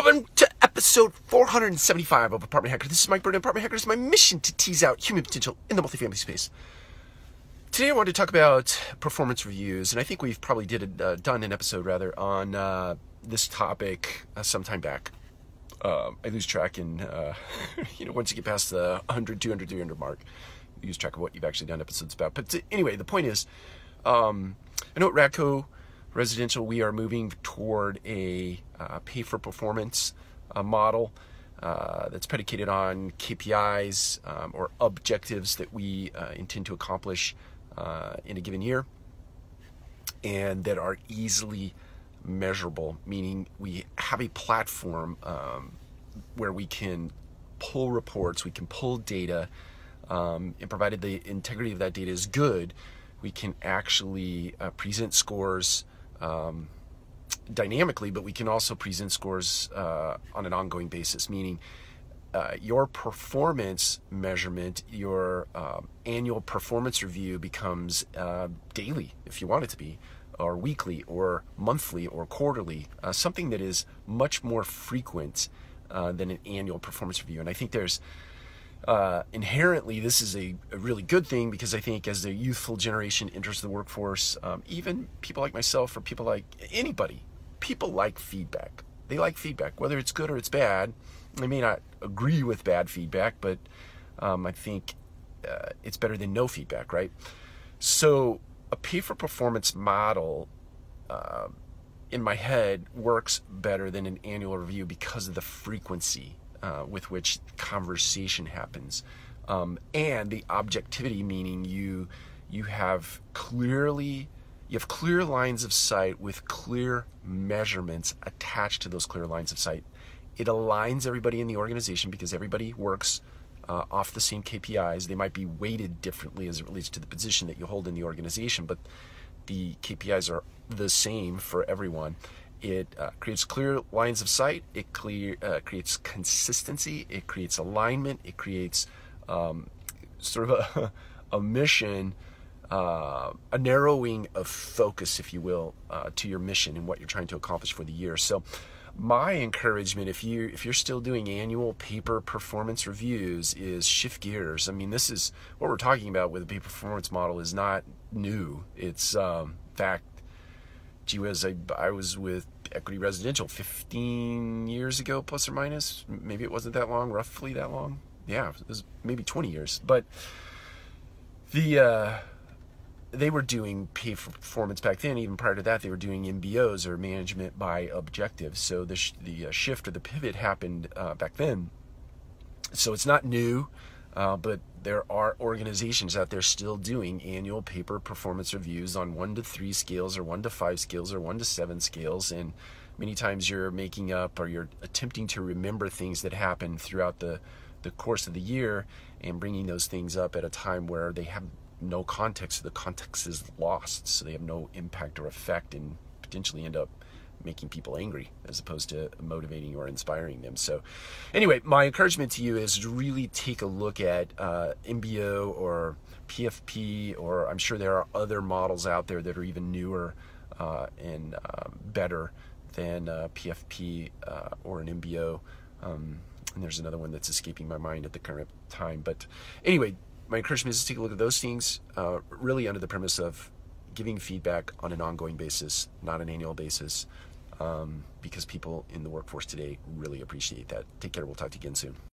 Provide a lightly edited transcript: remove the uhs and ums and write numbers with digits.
Welcome to episode 475 of Apartment Hacker. This is Mike Bird, and Apartment Hacker is my mission to tease out human potential in the multifamily space. Today I wanted to talk about performance reviews, and I think we've probably done an episode rather on this topic some time back. I lose track in, once you get past the 100, 200, 300 mark, you lose track of what you've actually done episodes about. But anyway, the point is, I know at Radco Residential, we are moving toward a pay-for-performance model that's predicated on KPIs or objectives that we intend to accomplish in a given year, and that are easily measurable, meaning we have a platform where we can pull reports, we can pull data, and provided the integrity of that data is good, we can actually present scores dynamically, but we can also present scores on an ongoing basis, meaning your performance measurement, your annual performance review becomes daily, if you want it to be, or weekly, or monthly, or quarterly, something that is much more frequent than an annual performance review. And I think there's inherently, this is a really good thing, because I think as the youthful generation enters the workforce, even people like myself or people like anybody, people like feedback. They like feedback, whether it's good or it's bad. I may not agree with bad feedback, but I think it's better than no feedback, right? So a pay-for-performance model, in my head, works better than an annual review because of the frequency with which conversation happens, and the objectivity, meaning you have clear lines of sight with clear measurements attached to those clear lines of sight. It aligns everybody in the organization because everybody works off the same KPIs. They might be weighted differently as it relates to the position that you hold in the organization, but the KPIs are the same for everyone. It creates clear lines of sight. It creates consistency. It creates alignment. It creates sort of a mission, a narrowing of focus, if you will, to your mission and what you're trying to accomplish for the year. So my encouragement, if you're still doing annual paper performance reviews, is shift gears. I mean, this is what we're talking about with the pay performance model is not new. It's in fact, gee whiz, I was with Equity Residential 15 years ago, plus or minus. Maybe it wasn't that long, roughly that long. Yeah, it was maybe 20 years. But they were doing pay for performance back then. Even prior to that, they were doing MBOs, or management by objectives. So the shift or the pivot happened back then. So it's not new, but there are organizations out there still doing annual paper performance reviews on 1 to 3 scales, or 1 to 5 scales, or 1 to 7 scales. And many times you're making up, or you're attempting to remember things that happen throughout the course of the year, and bringing those things up at a time where they have no context. The context is lost, so they have no impact or effect, and potentially end up making people angry as opposed to motivating or inspiring them. So anyway, my encouragement to you is to really take a look at MBO or PFP, or I'm sure there are other models out there that are even newer and better than PFP or an MBO. And there's another one that's escaping my mind at the current time. But anyway, my encouragement is to take a look at those things, really under the premise of giving feedback on an ongoing basis, not an annual basis, because people in the workforce today really appreciate that. Take care. We'll talk to you again soon.